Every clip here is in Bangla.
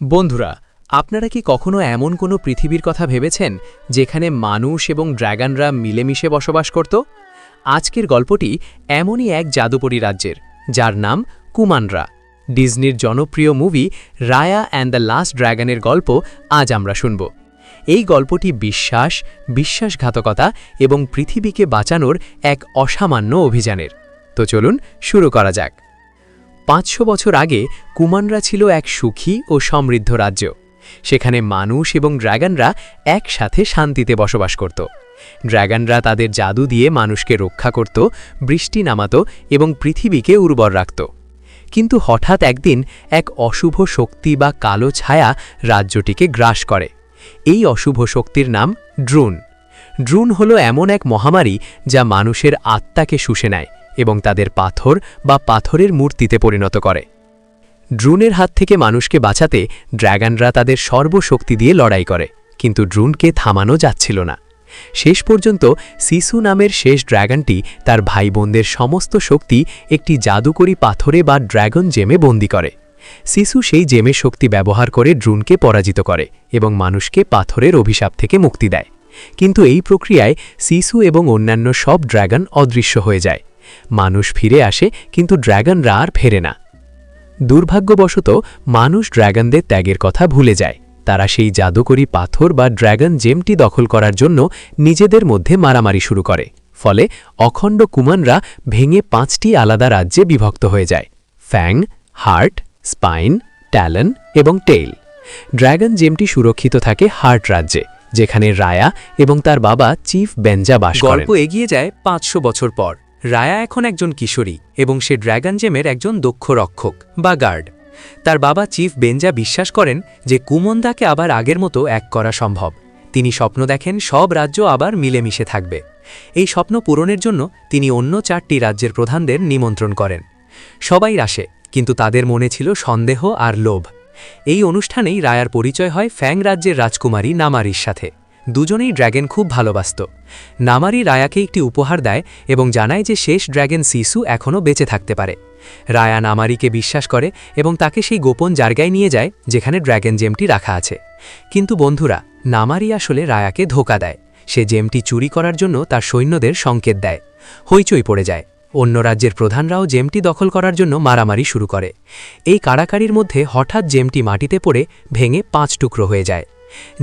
বন্ধুরা, আপনারা কি কখনো এমন কোনো পৃথিবীর কথা ভেবেছেন যেখানে মানুষ এবং ড্রাগনরা মিলেমিশে বসবাস করত? আজকের গল্পটি এমনই এক জাদুকরী রাজ্যের, যার নাম কুমানরা। ডিজনির জনপ্রিয় movie Raya and the last ড্রাগনের গল্প আজ আমরা শুনব। এই গল্পটি বিশ্বাসঘাতকতা এবং পৃথিবীকে বাঁচানোর এক অসামান্য অভিযানের। তো চলুন শুরু করা যাক। ৫০০ বছর আগে কুমানরা ছিল এক সুখী ও সমৃদ্ধ রাজ্য। সেখানে মানুষ এবং ড্রাগনরা একসাথে শান্তিতে বসবাস করত। ড্রাগনরা তাদের জাদু দিয়ে মানুষকে রক্ষা করত, বৃষ্টি নামাত এবং পৃথিবীকে উর্বর রাখত। কিন্তু হঠাৎ একদিন এক অশুভ শক্তি বা কালো ছায়া রাজ্যটিকে গ্রাস করে। এই অশুভ শক্তির নাম ড্রোন। ড্রোন হল এমন এক মহামারী যা মানুষের আত্মাকে শুষে নেয় এবং তাদের পাথর বা পাথরের মূর্তিতে পরিণত করে। ড্রোনের হাত থেকে মানুষকে বাঁচাতে ড্রাগনরা তাদের সর্বশক্তি দিয়ে লড়াই করে, কিন্তু ড্রোনকে থামানো যাচ্ছিল না। শেষ পর্যন্ত সিসু নামের শেষ ড্রাগনটি তার ভাই বোনদের সমস্ত শক্তি একটি জাদুকরী পাথরে বা ড্রাগন জেমে বন্দী করে। সিসু সেই জেমের শক্তি ব্যবহার করে ড্রোনকে পরাজিত করে এবং মানুষকে পাথরের অভিশাপ থেকে মুক্তি দেয়। কিন্তু এই প্রক্রিয়ায় সিসু এবং অন্যান্য সব ড্রাগন অদৃশ্য হয়ে যায়। মানুষ ফিরে আসে, কিন্তু ড্রাগনরা আর ফেরে না। দুর্ভাগ্যবশত মানুষ ড্রাগনদের ত্যাগের কথা ভুলে যায়। তারা সেই জাদুকরী পাথর বা ড্রাগন জেমটি দখল করার জন্য নিজেদের মধ্যে মারামারি শুরু করে। ফলে অখণ্ড কুমানরা ভেঙে ৫টি আলাদা রাজ্যে বিভক্ত হয়ে যায়: ফ্যাং, হার্ট, স্পাইন, ট্যালন এবং টেইল। ড্রাগন জেমটি সুরক্ষিত থাকে হার্ট রাজ্যে, যেখানে রায়া এবং তার বাবা চিফ বেঞ্জা বাস করেন। গল্প এগিয়ে যায় ৫০০ বছর পর। রায়া এখন একজন কিশোরী এবং সে ড্রাগন জেমের একজন দক্ষ রক্ষক বা গার্ড। তার বাবা চিফ বেঞ্জা বিশ্বাস করেন যে কুমন্দাকে আবার আগের মতো এক করা সম্ভব। তিনি স্বপ্ন দেখেন সব রাজ্য আবার মিলেমিশে থাকবে। এই স্বপ্ন পূরণের জন্য তিনি অন্য ৪টি রাজ্যের প্রধানদের নিমন্ত্রণ করেন। সবাই আসে, কিন্তু তাদের মনে ছিল সন্দেহ আর লোভ। এই অনুষ্ঠানেই রায়ার পরিচয় হয় ফ্যাং রাজ্যের রাজকুমারী নামারির সাথে। দুজনেই ড্র্যাগন খুব ভালোবাসত। নামারি রায়াকে একটি উপহার দেয় এবং জানায় যে শেষ ড্র্যাগন সিসু এখনও বেঁচে থাকতে পারে। রায়া নামারিকে বিশ্বাস করে এবং তাকে সেই গোপন জায়গায় নিয়ে যায় যেখানে ড্র্যাগন জেমটি রাখা আছে। কিন্তু বন্ধুরা, নামারি আসলে রায়াকে ধোঁকা দেয়। সে জেমটি চুরি করার জন্য তার সৈন্যদের সংকেত দেয়। হইচই পড়ে যায়। অন্য রাজ্যের প্রধানরাও জেমটি দখল করার জন্য মারামারি শুরু করে। এই কাড়াকাড়ির মধ্যে হঠাৎ জেমটি মাটিতে পড়ে ভেঙে ৫ টুকরো হয়ে যায়।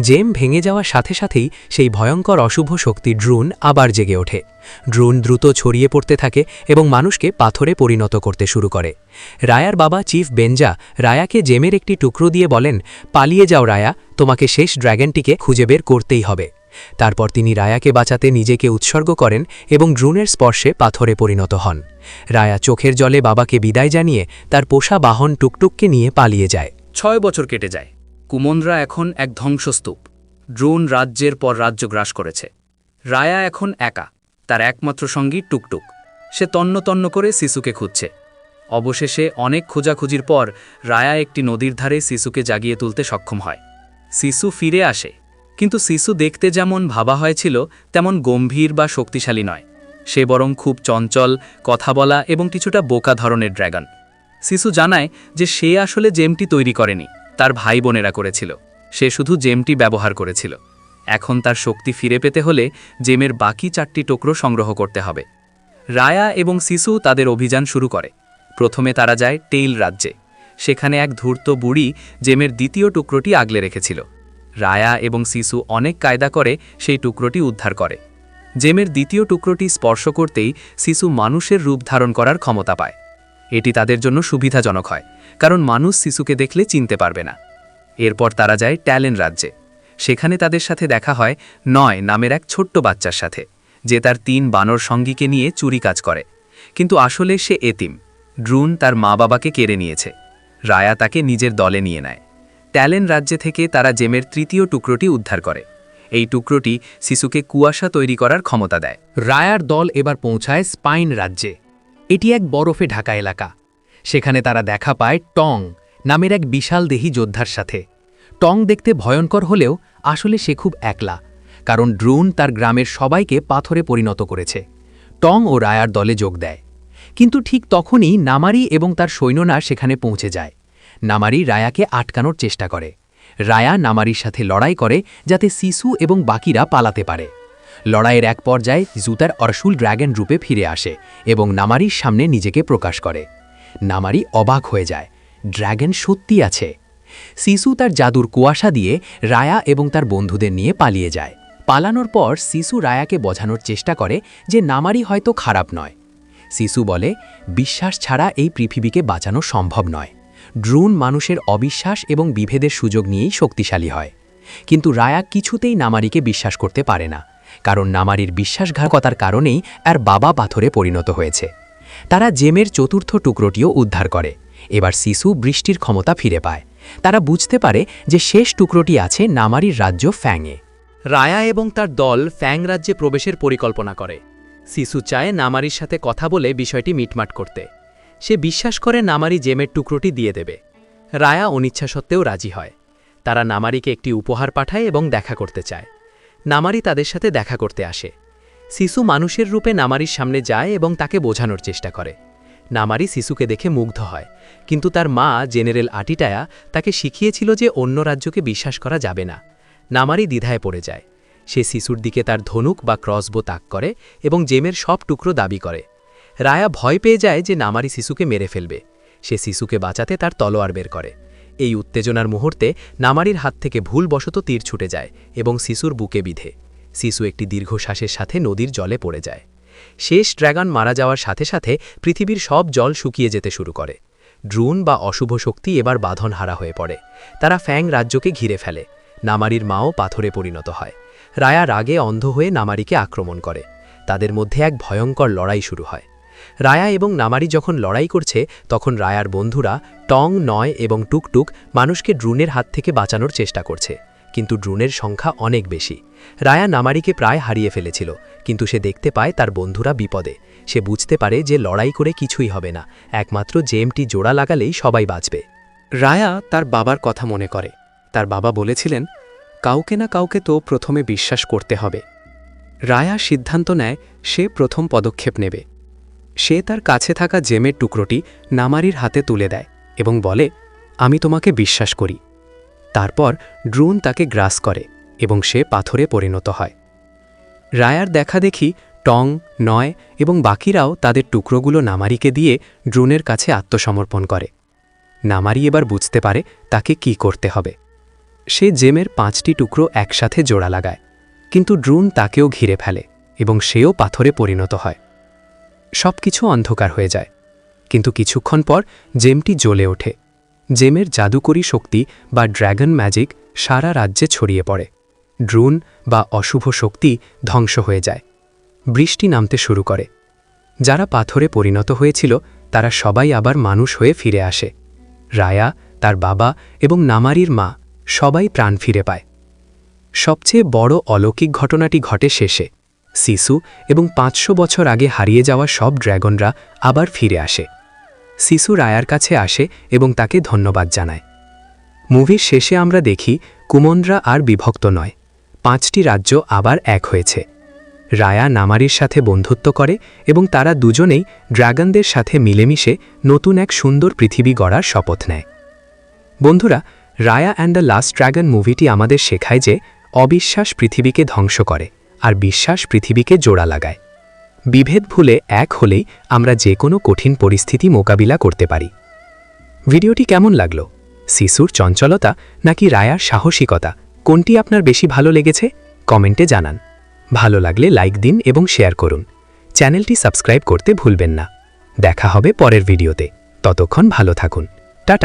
জেম ভেঙে যাওয়ার সাথে সাথেই সেই ভয়ঙ্কর অশুভ শক্তি ড্রোন আবার জেগে ওঠে। ড্রোন দ্রুত ছড়িয়ে পড়তে থাকে এবং মানুষকে পাথরে পরিণত করতে শুরু করে। রায়ার বাবা চিফ বেঞ্জা রায়াকে জেমের একটি টুকরো দিয়ে বলেন, পালিয়ে যাও রায়া, তোমাকে শেষ ড্র্যাগনটিকে খুঁজে বের করতেই হবে। তারপর তিনি রায়াকে বাঁচাতে নিজেকে উৎসর্গ করেন এবং ড্রোনের স্পর্শে পাথরে পরিণত হন। রায়া চোখের জলে বাবাকে বিদায় জানিয়ে তার পোষা বাহন টুকটুককে নিয়ে পালিয়ে যায়। ৬ বছর কেটে যায়। কুমনরা এখন এক ধ্বংসস্তূপ। ড্রোন রাজ্যের পর রাজ্য গ্রাস করেছে। রায়া এখন একা। তার একমাত্র সঙ্গী টুকটুক। সে তন্ন তন্ন করে সিসুকে খুঁজছে। অবশেষে অনেক খোঁজাখুঁজির পর রায়া একটি নদীর ধারে সিসুকে জাগিয়ে তুলতে সক্ষম হয়। সিসু ফিরে আসে, কিন্তু সিসু দেখতে যেমন ভাবা হয়েছিল তেমন গম্ভীর বা শক্তিশালী নয়। সে বরং খুব চঞ্চল, কথা বলা এবং কিছুটা বোকা ধরনের ড্র্যাগন। সিসু জানায় যে সে আসলে জেমটি তৈরি করেনি, তার ভাই বোনেরা করেছিল। সে শুধু জেমটি ব্যবহার করেছিল। এখন তার শক্তি ফিরে পেতে হলে জেমের বাকি 4টি টুকরো সংগ্রহ করতে হবে। রায়া এবং সিসু তাদের অভিযান শুরু করে। প্রথমে তারা যায় টেইল রাজ্যে। সেখানে এক ধূর্ত বুড়ি জেমের দ্বিতীয় টুকরোটি আগলে রেখেছিল। রায়া এবং সিসু অনেক কায়দা করে সেই টুকরোটি উদ্ধার করে। জেমের দ্বিতীয় টুকরোটি স্পর্শ করতেই সিসু মানুষের রূপ ধারণ করার ক্ষমতা পায়। এটি তাদের জন্য সুবিধাজনক হয়, কারণ মানুষ সিসুকে দেখলে চিনতে পারবে না। এরপর তারা যায় ট্যালেন রাজ্যে। সেখানে তাদের সাথে দেখা হয় নয় নামের এক ছোট্ট বাচ্চার সাথে, যে তার 3 বানর সঙ্গীকে নিয়ে চুরি কাজ করে। কিন্তু আসলে সে এতিম। ড্রোন তার মা বাবাকে কেড়ে নিয়েছে। রায়া তাকে নিজের দলে নিয়ে নেয়। ট্যালেন রাজ্যে থেকে তারা জেমের তৃতীয় টুকরোটি উদ্ধার করে। এই টুকরোটি সিসুকে কুয়াশা তৈরি করার ক্ষমতা দেয়। রায়ার দল এবার পৌঁছায় স্পাইন রাজ্যে। এটি এক বরফে ঢাকা এলাকা। সেখানে তারা দেখা পায় টং নামের এক বিশালদেহী যোদ্ধার সাথে। টং দেখতে ভয়ঙ্কর হলেও আসলে সে খুব একলা, কারণ ড্রোন তার গ্রামের সবাইকে পাথরে পরিণত করেছে। টং ও রায়ার দলে যোগ দেয়। কিন্তু ঠিক তখনই নামারি এবং তার সৈন্যরা সেখানে পৌঁছে যায়। নামারি রায়াকে আটকানোর চেষ্টা করে। রায়া নামারির সাথে লড়াই করে যাতে সিসু এবং বাকিরা পালাতে পারে। লড়াইয়ের এক পর্যায়ে জুতার অরশুল ড্র্যাগন রূপে ফিরে আসে এবং নামারির সামনে নিজেকে প্রকাশ করে। নামারি অবাক হয়ে যায়, ড্র্যাগন সত্যি আছে। সিসু তার জাদুর কুয়াশা দিয়ে রায়া এবং তার বন্ধুদের নিয়ে পালিয়ে যায়। পালানোর পর সিসু রায়াকে বোঝানোর চেষ্টা করে যে নামারি হয়তো খারাপ নয়। সিসু বলে, বিশ্বাস ছাড়া এই পৃথিবীকে বাঁচানো সম্ভব নয়। ড্রোন মানুষের অবিশ্বাস এবং বিভেদের সুযোগ নিয়েই শক্তিশালী হয়। কিন্তু রায়া কিছুতেই নামারিকে বিশ্বাস করতে পারে না, কারণ নামারির বিশ্বাসঘাতকতার কারণেই আর বাবা পাথরে পরিণত হয়েছে। তারা জেমের চতুর্থ টুকরোটিও উদ্ধার করে। এবার সিসু বৃষ্টির ক্ষমতা ফিরে পায়। তারা বুঝতে পারে যে শেষ টুকরোটি আছে নামারির রাজ্য ফ্যাংয়ে। রায়া এবং তার দল ফ্যাং রাজ্যে প্রবেশের পরিকল্পনা করে। সিসু চায় নামারির সাথে কথা বলে বিষয়টি মিটমাট করতে। সে বিশ্বাস করে নামারি জেমের টুকরোটি দিয়ে দেবে। রায়া অনিচ্ছা সত্ত্বেও রাজি হয়। তারা নামারিকে একটি উপহার পাঠায় এবং দেখা করতে চায়। নামারি তাদের সাথে দেখা করতে আসে। সিসু মানুষের রূপে নামারির সামনে যায় এবং তাকে বোঝানোর চেষ্টা করে। নামারি সিসুকে দেখে মুগ্ধ হয়, কিন্তু তার মা জেনারেল আটিটায়া তাকে শিখিয়েছিল যে অন্য রাজ্যকে বিশ্বাস করা যাবে না। নামারি দ্বিধায় পড়ে যায়। সে সিসুর দিকে তার ধনুক বা ক্রসবো তাক করে এবং জেমের সব টুকরো দাবি করে। রায়া ভয় পেয়ে যায় যে নামারি সিসুকে মেরে ফেলবে। সে সিসুকে বাঁচাতে তার তলোয়ার বের করে। এই উত্তেজনার মুহূর্তে নামারির হাত থেকে ভুলবশত তীর ছুটে যায় এবং সিসুর বুকে বিঁধে। সিসু একটি দীর্ঘশ্বাসের সাথে নদীর জলে পড়ে যায়। শেষ ড্র্যাগন মারা যাওয়ার সাথে সাথে পৃথিবীর সব জল শুকিয়ে যেতে শুরু করে। ড্রোন বা অশুভ শক্তি এবার বাঁধনহারা হয়ে পড়ে। তারা ফ্যাং রাজ্যকে ঘিরে ফেলে। নামারির মাও পাথরে পরিণত হয়। রায়া রাগে অন্ধ হয়ে নামারিকে আক্রমণ করে। তাদের মধ্যে এক ভয়ঙ্কর লড়াই শুরু হয়। রায়া এবং নামারি যখন লড়াই করছে, তখন রায়ার বন্ধুরা টং, নয় এবং টুকটুক মানুষকে ড্রোনের হাত থেকে বাঁচানোর চেষ্টা করছে, কিন্তু ড্রোনের সংখ্যা অনেক বেশি। রায়া নামারিকে প্রায় হারিয়ে ফেলেছিল, কিন্তু সে দেখতে পায় তার বন্ধুরা বিপদে। সে বুঝতে পারে যে লড়াই করে কিছুই হবে না, একমাত্র জেমটি জোড়া লাগালেই সবাই বাঁচবে। রায়া তার বাবার কথা মনে করে। তার বাবা বলেছিলেন, কাউকে না কাউকে তো প্রথমে বিশ্বাস করতে হবে। রায়া সিদ্ধান্ত নেয় সে প্রথম পদক্ষেপ নেবে। সে তার কাছে থাকা জেমের টুকরোটি নামারির হাতে তুলে দেয় এবং বলে, আমি তোমাকে বিশ্বাস করি। তারপর ড্রোন তাকে গ্রাস করে এবং সে পাথরে পরিণত হয়। রায়ার দেখা দেখি টং, নয় এবং বাকিরাও তাদের টুকরোগুলো নামারিকে দিয়ে ড্রোনের কাছে আত্মসমর্পণ করে। নামারি এবার বুঝতে পারে তাকে কি করতে হবে। সে জেমের 5টি টুকরো একসাথে জোড়া লাগায়, কিন্তু ড্রোন তাকেও ঘিরে ফেলে এবং সেও পাথরে পরিণত হয়। সব কিছু অন্ধকার হয়ে যায়, কিন্তু কিছুক্ষণ পর জেমটি জ্বলে ওঠে। জেমের জাদুকরী শক্তি বা ড্র্যাগন ম্যাজিক সারা রাজ্যে ছড়িয়ে পড়ে। ড্রোন বা অশুভ শক্তি ধ্বংস হয়ে যায়। বৃষ্টি নামতে শুরু করে। যারা পাথরে পরিণত হয়েছিল তারা সবাই আবার মানুষ হয়ে ফিরে আসে। রায়া, তার বাবা এবং নামারির মা সবাই প্রাণ ফিরে পায়। সবচেয়ে বড় অলৌকিক ঘটনাটি ঘটে শেষে। সিসু এবং 500 বছর আগে হারিয়ে যাওয়া সব ড্র্যাগনরা আবার ফিরে আসে। সিসু রায়ার কাছে আসে এবং তাকে ধন্যবাদ জানায়। মুভির শেষে আমরা দেখি কুমনরা আর বিভক্ত নয়, 5টি রাজ্য আবার এক হয়েছে। রায়া নামারির সাথে বন্ধুত্ব করে এবং তারা দুজনেই ড্র্যাগনদের সাথে মিলেমিশে নতুন এক সুন্দর পৃথিবী গড়ার শপথ নেয়। বন্ধুরা, Raya and the last dragon মুভিটি আমাদের শেখায় যে অবিশ্বাস পৃথিবীকে ধ্বংস করে আর বিশ্বাস পৃথিবীকে জোড়া লাগায়। বিভেদ ভুলে এক হলেই আমরা যে কোনো কঠিন পরিস্থিতি মোকাবিলা করতে পারি। ভিডিওটি কেমন লাগলো? সিসুর চঞ্চলতা নাকি রায়ার সাহসিকতা, কোনটি আপনার বেশি ভালো লেগেছে? কমেন্টে জানান। ভালো লাগলে লাইক দিন এবং শেয়ার করুন। চ্যানেলটি সাবস্ক্রাইব করতে ভুলবেন না। দেখা হবে পরের ভিডিওতে। ততক্ষণ ভালো থাকুন। টাটা।